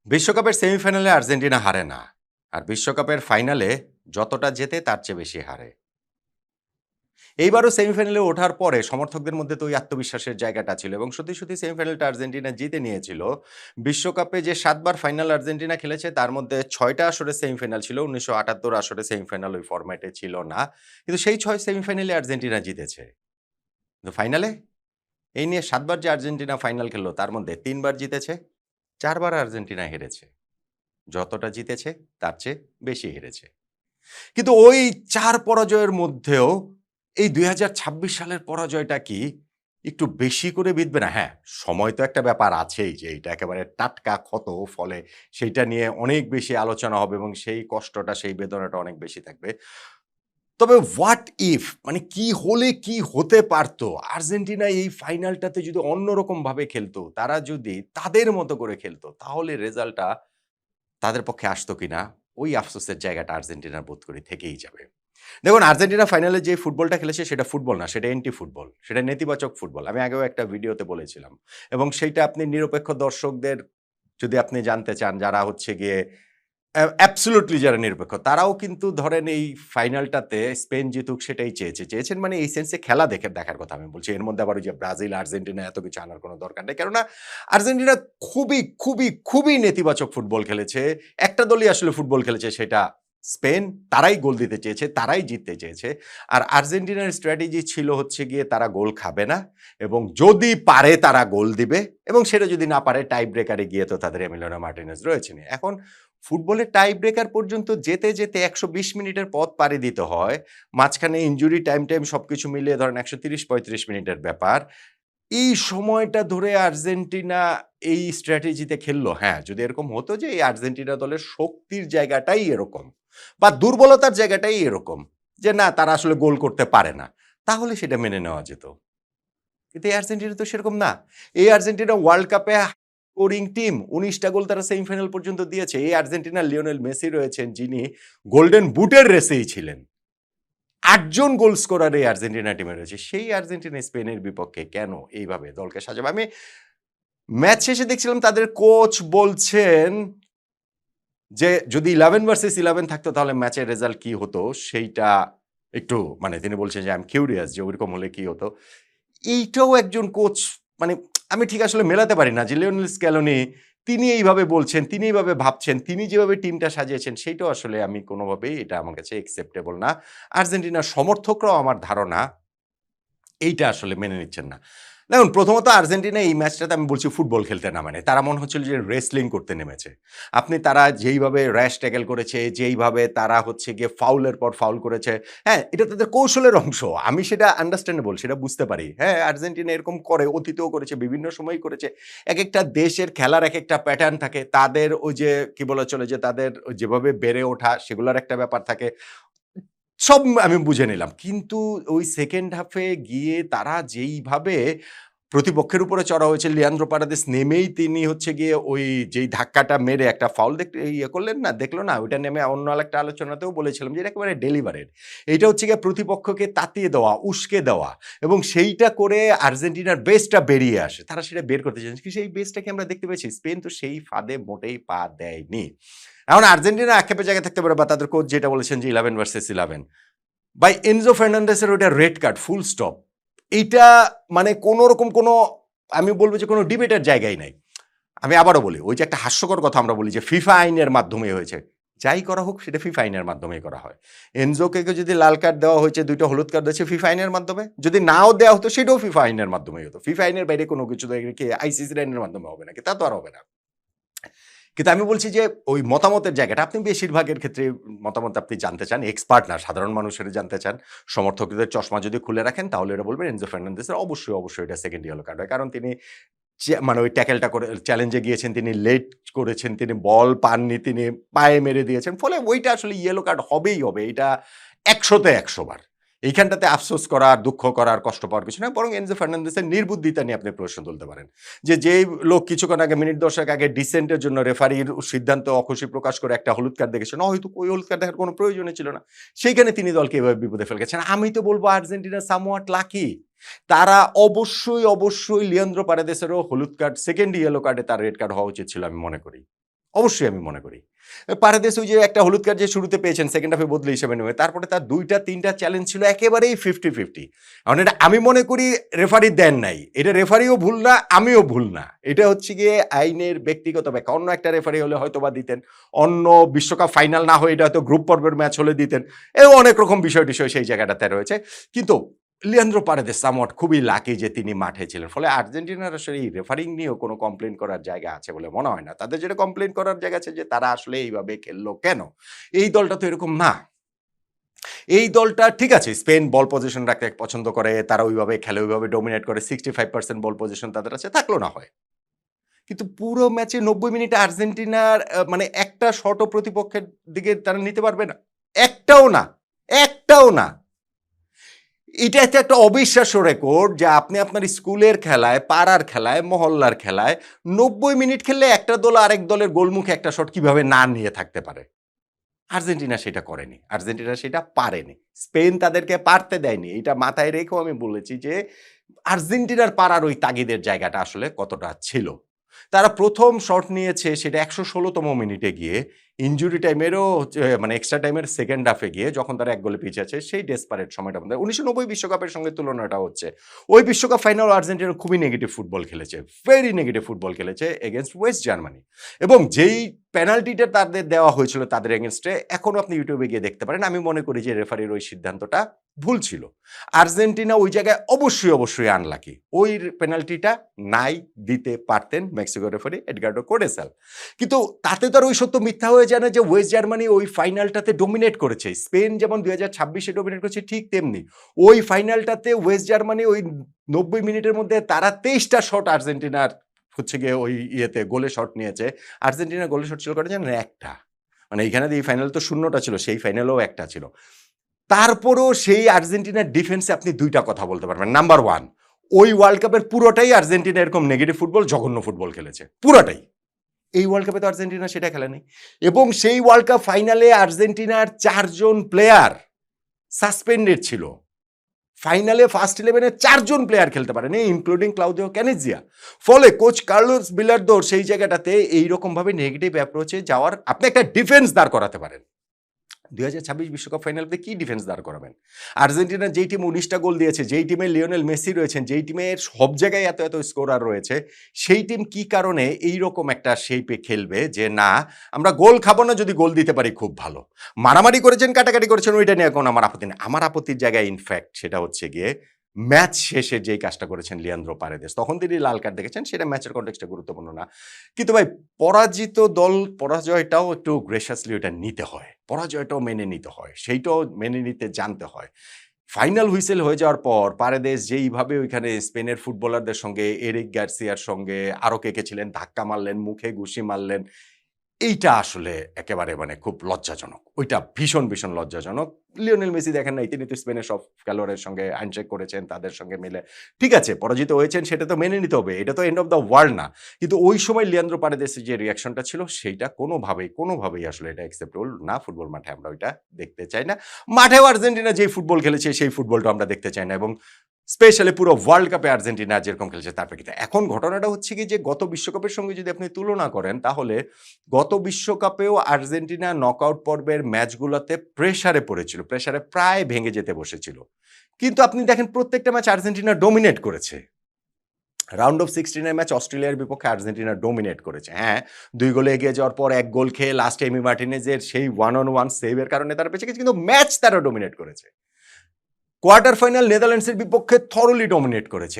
বিশ্বকাপের সেমিফাইনালে আর্জেন্টিনা হারে না। আর বিশ্বকাপের ফাইনালে যতটা জেতে তার চেয়ে বেশি হারে। এইবারও সেমিফাইনালে ওঠার পরে সমর্থকদের মধ্যে তো ওই আত্মবিশ্বাসের জায়গাটা ছিল এবং সত্যি সেমিফাইনালটা আর্জেন্টিনা জিতে নিয়েছিল। বিশ্বকাপে যে ৭ বার ফাইনাল আর্জেন্টিনা খেলেছে তার মধ্যে ৬ টা আসরে সেমিফাইনাল ছিল। ১৯৭৮ আসরে সেমিফাইনাল ওই ফরম্যাটে ছিল না। কিন্তু সেই ৬ সেমিফাইনালে আর্জেন্টিনা জিতেছে। কিন্তু ফাইনালে এই নিয়ে ৭ বার যে আর্জেন্টিনা ফাইনাল খেলল তার মধ্যে ৩ বার জিতেছে, ৪ বার আর্জেন্টিনা হেরেছে। যতটা জিতেছে তার চেয়ে বেশি হেরেছে। কিন্তু ওই ৪ পরাজয়ের মধ্যেও এই ২০২৬ সালের পরাজয়টা কি একটু বেশি করে বিঁধবে না? হ্যাঁ, সময় তো একটা ব্যাপার আছেই যে এটা একেবারে টাটকা ক্ষত, ফলে সেইটা নিয়ে অনেক বেশি আলোচনা হবে এবং সেই কষ্টটা, সেই বেদনাটা অনেক বেশি থাকবে। তবে হোয়াট ইফ মানে কি হলে কি হতে পারত? আর্জেন্টিনা এই ফাইনালটাতে যদি অন্যরকমভাবে খেলতো, তারা যদি তাদের মতো করে খেলতো, তাহলে রেজাল্টটা তাদের পক্ষে আসতো কিনা, ওই আফসোসের জায়গাটা আর্জেন্টিনার বোধ করি থেকেই যাবে। দেখুন আর্জেন্টিনা ফাইনালে যে ফুটবলটা খেলেছে সেটা ফুটবল না, সেটা এন্টি ফুটবল। সেটা নেতিবাচক ফুটবল। আমি আগেও একটা ভিডিওতে বলেছিলাম। এবং সেইটা আপনি নিরপেক্ষ দর্শকদের যদি আপনি জানতে চান যারা হচ্ছে গিয়ে অ্যাবসোলিউটলি যারা নিরপেক্ষ তারাও কিন্তু ধরেন এই ফাইনালটাতে স্পেন জিতুক সেটাই চেয়েছেন মানে এই সেন্সে খেলা দেখার কথা আমি বলছি। এর মধ্যে আবার ওই যে ব্রাজিল, আর্জেন্টিনা এত কিছু আনার কোনো দরকার নেই। কেননা আর্জেন্টিনা খুবই নেতিবাচক ফুটবল খেলেছে। একটা দলই আসলে ফুটবল খেলেছে সেটা স্পেন। তারাই গোল দিতে চেয়েছে, তারাই জিততে চেয়েছে। আর আর্জেন্টিনার স্ট্র্যাটেজি ছিল হচ্ছে গিয়ে তারা গোল খাবে না এবং যদি পারে তারা গোল দিবে এবং সেটা যদি না পারে টাই ব্রেকারে গিয়ে তো তাদের এমিলিয়ানো মার্টিনেজ রয়েছেনই। এখন ফুটবলে টাই ব্রেকার পর্যন্ত যেতে ১২০ মিনিটের পথ পাড়ি দিতে হয়। মাঝখানে ইনজুরি টাইম সবকিছু মিলিয়ে ধরেন ১৩০-৩৫ মিনিটের ব্যাপার। এই সময়টা ধরে আর্জেন্টিনা এই স্ট্র্যাটেজিতে খেললো। হ্যাঁ, যদি এরকম হতো যে এই আর্জেন্টিনা দলের শক্তির জায়গাটাই এরকম বা দুর্বলতার জায়গাটাই এরকম যে না তারা আসলে গোল করতে পারে না। তাহলে সেটা মেনে নেওয়া যেত। কিন্তু এই আর্জেন্টিনা তো সেরকম না। এই আর্জেন্টিনা ওয়ার্ল্ড কাপে স্কোরিং টিম ১৯ টা গোল তারা সেমিফাইনাল পর্যন্ত দিয়েছে। এই আর্জেন্টিনার লিওনেল মেসি রয়েছেন যিনি গোল্ডেন বুটের রেসেই ছিলেন। ৮ জন গোল স্কোরার এই আর্জেন্টিনা টিমে রয়েছে। সেই আর্জেন্টিনা স্পেনের বিপক্ষে কেন এইভাবে দলকে সাজাবে? আমি ম্যাচ শেষে দেখছিলাম তাদের কোচ বলছেন যে যদি 11 ভার্সেস 11 থাকতো তাহলে ম্যাচের রেজাল্ট কি হতো সেইটা একটু মানে তিনি বলছেন যে আই এম কিউরিয়াস যে ওইরকম হলে কি হতো? এইটাও একজন কোচ মানে আমি ঠিক আসলে মেলাতে পারি না যে লিওনেল স্ক্যালোনি তিনি এইভাবে বলছেন, তিনি এইভাবে ভাবছেন, তিনি যেভাবে টিমটা সাজিয়েছেন সেইটাও আসলে আমি কোনোভাবেই এটা আমার কাছে অ্যাকসেপ্টেবল না। আর্জেন্টিনার সমর্থকরাও আমার ধারণা এইটা আসলে মেনে নিচ্ছেন না। দেখুন প্রথমত আর্জেন্টিনা এই ম্যাচটাতে আমি বলছি ফুটবল খেলতে নামেনি। তারা মনে হচ্ছিল যে রেসলিং করতে নেমেছে। তারা যেইভাবে র‍্যাশ ট্যাকেল করেছে, যেইভাবে তারা হচ্ছে গিয়ে ফাউলের পর ফাউল করেছে, হ্যাঁ, এটা তাদের কৌশলের অংশ। আমি সেটা আন্ডারস্ট্যান্ডেবল, সেটা বুঝতে পারি। হ্যাঁ, আর্জেন্টিনা এরকম করে, অতীতেও করেছে, বিভিন্ন সময়ই করেছে। একেকটা দেশের খেলার একেকটা প্যাটার্ন থাকে। তাদের ওই যে কি বলা চলে যে তাদের যেভাবে বেড়ে ওঠা সেগুলার একটা ব্যাপার থাকে। সব আমি বুঝে নিলাম। কিন্তু ওই সেকেন্ড হাফে গিয়ে তারা যেইভাবে প্রতিপক্ষের উপরে চড়া হয়েছে, লিয়ান্দ্রো পারাদেস নেমেই তিনি হচ্ছে গিয়ে ওই যেই ধাক্কাটা মেরে একটা ফাউল করলেন না, দেখল না? ওইটা নেমে অন্য আরেকটা আলোচনাতেও বলেছিলাম যে এটা একেবারে ডেলিভারেট। এইটা হচ্ছে গিয়ে প্রতিপক্ষকে তাতিয়ে দেওয়া, উস্কে দেওয়া এবং সেইটা করে আর্জেন্টিনার বেস্টটা বেরিয়ে আসে। তারা সেটা বের করতে চেয়েছে। কিন্তু সেই বেস্টটা কি আমরা দেখতে পেয়েছি? স্পেন তো সেই ফাঁদে মোটেই পা দেয়নি। এখন আর্জেন্টিনা আক্ষেপের জায়গায় থাকতে পারে বা তাদের কোচ যেটা বলেছেন যে 11 ভার্সেস 11 ভাই এনজো ফার্নান্ডেসের ওইটা রেড কার্ড ফুল স্টপ। এইটা মানে কোন রকম কোন আমি বলব যে কোন ডিবেটের জায়গাই নাই। আমি আবারও বলি, ওই যে একটা হাস্যকর কথা আমরা বলি যে ফিফা আইনের মাধ্যমে হয়েছে। যাই করা হোক সেটা ফিফা আইনের মাধ্যমেই করা হয়। এনজোকে যদি লাল কার্ড দেওয়া হয়েছে, ২ টা হলুদ কার্ড দিয়েছে ফিফা আইনের মাধ্যমে। যদি নাও দেওয়া হতো সেটাও ফিফা আইনের মাধ্যমেই হতো। ফিফা আইনের বাইরে কোন কিছু কি আইসিসির আইনের মাধ্যমে হবে নাকি? তা তো আর হবে না। কিন্তু আমি বলছি যে ওই মতামতের জায়গাটা আপনি বেশিরভাগের ক্ষেত্রে মতামত আপনি জানতে চান, এক্সপার্ট না সাধারণ মানুষেরা জানতে চান। সমর্থকদের চশমা যদি খুলে রাখেন তাহলে এরা বলবেন এনজো ফার্নান্দেজের অবশ্যই এটা সেকেন্ড ইয়েলো কার্ড হয়। কারণ তিনি মানে ওই ট্যাকেলটা করে চ্যালেঞ্জে গিয়েছেন, তিনি লেট করেছেন, তিনি বল পাননি, তিনি পায়ে মেরে দিয়েছেন। ফলে ওইটা আসলে ইয়েলো কার্ড হবেই হবে। এটা ১০০ তে ১০০ বার। এইখানটাতে আফসোস করার, দুঃখ করার, কষ্ট পাওয়ার কিছু না। বরং এনজো ফার্নান্দেজের নির্বুদ্ধিতা নিয়ে আপনি প্রশ্ন তুলতে পারেন। যেই লোক কিছুক্ষণ আগে মিনিট ১০ আগে ডিসেন্টের জন্য রেফারির সিদ্ধান্ত অখুশি প্রকাশ করে একটা হলুদ কার্ড দেখেছেন, হয়তো ওই হলুদ কার্ড দেখার কোনো প্রয়োজনই ছিল না। সেইখানে তিনি দলকে এভাবে বিপদে ফেলে গেছেন। আমি তো বলব আর্জেন্টিনা সামওয়াট লাকি। তারা অবশ্যই লিয়ান্দ্রো পারেদেসেরও হলুদ কার্ড, সেকেন্ড ইয়েলো কার্ডে তার রেড কার্ড হওয়া উচিত ছিল আমি মনে করি। অবশ্যই আমি মনে করি। পারাদেস ওই যে একটা হলুদ কার্ড যে শুরুতে পেয়েছেন সেকেন্ড হাফে বদলি হিসেবে নেমে, তারপরে তার ২টা-৩টা চ্যালেঞ্জ ছিল একেবারেই 50-50। কারণ এটা আমি মনে করি রেফারি দেন নাই। এটা রেফারিও ভুল না, আমিও ভুল না। এটা হচ্ছে গিয়ে আইনের ব্যক্তিগত ব্যাখ্যা। অন্য একটা রেফারি হলে হয়তোবা দিতেন। অন্য বিশ্বকাপ ফাইনাল না হয়ে এটা হয়তো গ্রুপ পর্বের ম্যাচ হলে দিতেন। এও অনেক রকম বিষয়-টিষয় সেই জায়গাটাতে রয়েছে। কিন্তু লিয়ান্দ্রো পারেদেস সামওয়াট খুবই লাকি যে তিনি মাঠে ছিলেন। ফলে আর্জেন্টিনার আসলে এই রেফারিং নিয়েও কোনো কমপ্লেইন করার জায়গা আছে বলে মনে হয় না। তাদের যেটা কমপ্লেইন করার জায়গা আছে যে তারা আসলে এইভাবে খেললো কেন? এই দলটা তো এরকম না। এই দলটা ঠিক আছে স্পেন বল পজিশন রাখতে পছন্দ করে, তারা ওইভাবে খেলে, ওইভাবে ডমিনেট করে 65% বল পজিশন তাদের আছে, থাকলো না হয়। কিন্তু পুরো ম্যাচে ৯০ মিনিটে আর্জেন্টিনার মানে একটা শটও প্রতিপক্ষের দিকে তারা নিতে পারবে না। একটাও না, একটাও না। এটা একটা অবিশ্বাস্য রেকর্ড যে আপনি আপনার স্কুলের খেলায়, পাড়ার খেলায়, মহল্লার খেলায় ৯০ মিনিট খেললে একটা দল আরেক দলের গোলমুখে একটা শট কিভাবে না নিয়ে থাকতে পারে। আর্জেন্টিনা সেটা করেনি। আর্জেন্টিনা সেটা পারেনি। স্পেন তাদেরকে পারতে দেয়নি। এটা মাথায় রেখেও আমি বলেছি যে আর্জেন্টিনার পারার ওই তাগিদের জায়গাটা আসলে কতটা ছিল। তারা ১ম শট নিয়েছে সেটা ১১৬তম মিনিটে গিয়ে ইনজুরি টাইমেরও হচ্ছে মানে এক্সট্রা টাইমের সেকেন্ড হাফে গিয়ে যখন তারা ১ গোলে পিছিয়ে আছে সেই ডেসপারেট সময়টার মধ্যে ১৯৯০ বিশ্বকাপের সঙ্গে তুলনাটা হচ্ছে। ওই বিশ্বকাপ ফাইনাল আর্জেন্টিনা খুবই নেগেটিভ ফুটবল খেলেছে। ভেরি নেগেটিভ ফুটবল খেলেছে এগেইনস্ট ওয়েস্ট জার্মানি। এবং যেই পেনাল্টিটা তাদের দেওয়া হয়েছিল তাদের এগেইনস্টে এখনো আপনি ইউটিউবে গিয়ে দেখতে পারেন। আমি মনে করি যে রেফারির ওই সিদ্ধান্তটা ভুল ছিল। আর্জেন্টিনা ওই জায়গায় অবশ্যই আনলাকি। ওই পেনাল্টিটা নাই দিতে পারতেন মেক্সিকো রেফারি এডগার্ডো কোডেসাল। কিন্তু তাতে তো আর ওই সত্য মিথ্যা হয়ে যায় না যে ওয়েস্ট জার্মানি ওই ফাইনালটাতে ডমিনেট করেছে। স্পেন যেমন ২০২৬ ডমিনেট করেছে ঠিক তেমনি ওই ফাইনালটাতে ওয়েস্ট জার্মানি ওই ৯০ মিনিটের মধ্যে তারা ২৩টা শট আর্জেন্টিনার হচ্ছে গিয়ে ওই ইয়েতে গোলে শট নিয়েছে। আর্জেন্টিনার গোলে শট ছিল কটা জানেন? একটা। মানে এইখানে এই ফাইনাল তো ০টা ছিল, সেই ফাইনালেও একটা ছিল। তারপরেও সেই আর্জেন্টিনার ডিফেন্সে আপনি ২ টা কথা বলতে পারবেন। নাম্বার 1 ওই ওয়ার্ল্ড কাপের পুরোটাই আর্জেন্টিনা এরকম নেগেটিভ ফুটবল, জঘন্য ফুটবল খেলেছে। পুরাটাই। এই ওয়ার্ল্ড কাপে তো আর্জেন্টিনা সেটা খেলে নাই। এবং সেই ওয়ার্ল্ড কাপ ফাইনালে আর্জেন্টিনার ৪ জন প্লেয়ার সাসপেন্ডেড ছিল। ফাইনালে ফার্স্ট 11 এ ৪ জন প্লেয়ার খেলতে পারেনি ইনক্লুডিং ক্লাউদিও ক্যানিজিয়া। ফলে কোচ কার্লোস বিলার্দোর সেই জায়গাটাতে এইরকমভাবে নেগেটিভ অ্যাপ্রোচে যাওয়ার আপনি একটা ডিফেন্স দাঁড় করাতে পারেন। ২০২৬ বিশ্বকাপ ফাইনালে কি ডিফেন্স দাঁড় করাবেন? আর্জেন্টিনা যেই টিম ১৯টা গোল দিয়েছে, যেই টিমে লিওনেল মেসি রয়েছেন, যেই টিমের সব জায়গায় এত স্কোরার রয়েছে, সেই টিম কি কারণে এইরকম একটা শেপে খেলবে যে না আমরা গোল খাবো না যদি গোল দিতে পারি খুব ভালো। মারামারি করেছেন, কাটাকাটি করেছেন ওইটা নিয়ে কোনো আমার আপত্তি নেই। আমার আপত্তির জায়গায় ইনফ্যাক্ট সেটা হচ্ছে গিয়ে ম্যাচ শেষে যেই কাজটা করেছেন লিয়ান্দ্রো পারেদেস, তখন তিনি লাল কার্ড দেখেছেন সেটা ম্যাচের কনটেক্সটে গুরুত্বপূর্ণ না। কিন্তু ভাই পরাজিত দল পরাজয়টাও একটু গ্রেসিয়াসলি ওটা নিতে হয়। পরাজয়টাও মেনে নিতে হয়। সেইটাও মেনে নিতে জানতে হয়। ফাইনাল হুইসেল হয়ে যাওয়ার পর পারেদেস যেইভাবে ওইখানে স্পেনের ফুটবলারদের সঙ্গে এরিক গার্সিয়ার সঙ্গে আরো কে ছিলেন ধাক্কা মারলেন, মুখে ঘুষি মারলেন। এইটা আসলে একেবারে মানে খুব লজ্জাজনক। ওইটা ভীষণ লজ্জাজনক। লিওনেল মেসি দেখেন নাই, তিনি তো স্পেনের সব খেলোয়াড়ের সঙ্গে হ্যান্ডশেক করেছেন, তাদের সঙ্গে মিলে। ঠিক আছে, পরাজিত হয়েছেন সেটা তো মেনে নিতে হবে। এটা তো এন্ড অফ দ্য ওয়ার্ল্ড না। কিন্তু ওই সময় লিয়ান্দ্রো পারেদেসের যে রিঅ্যাকশনটা ছিল সেইটা কোনোভাবেই আসলে এটা অ্যাকসেপ্টেবল না। ফুটবল মাঠে আমরা ওইটা দেখতে চাই না। মাঠেও আর্জেন্টিনা যেই ফুটবল খেলেছে সেই ফুটবলটা আমরা দেখতে চাই না এবং স্পেশালি পুরো ওয়ার্ল্ড কাপে আর্জেন্টিনা যেরকম খেলেছে তার প্রেক্ষিতে। এখন ঘটনাটা হচ্ছে কি যে গত বিশ্বকাপের সঙ্গে যদি আপনি তুলনা করেন তাহলে গত বিশ্বকাপেও আর্জেন্টিনা নকআউট পর্বের ম্যাচগুলোতে প্রেসারে পড়েছিল। প্রেসারে প্রায় ভেঙে যেতে বসেছিল। কিন্তু আপনি দেখেন প্রত্যেকটা ম্যাচ আর্জেন্টিনা ডমিনেট করেছে। রাউন্ড অফ 16 এর ম্যাচ অস্ট্রেলিয়ার বিপক্ষে আর্জেন্টিনা ডমিনেট করেছে। হ্যাঁ, ২ গোলে এগিয়ে যাওয়ার পর ১ গোল খেয়ে লাস্টে এমি মার্টিনেজের সেই 1 on 1 সেভের কারণে তারা বেঁচে গেছে, কিন্তু ম্যাচ তারা ডমিনেট করেছে। কোয়ার্টার ফাইনাল নেদারল্যান্ডসের বিপক্ষে থরলি ডমিনেট করেছে।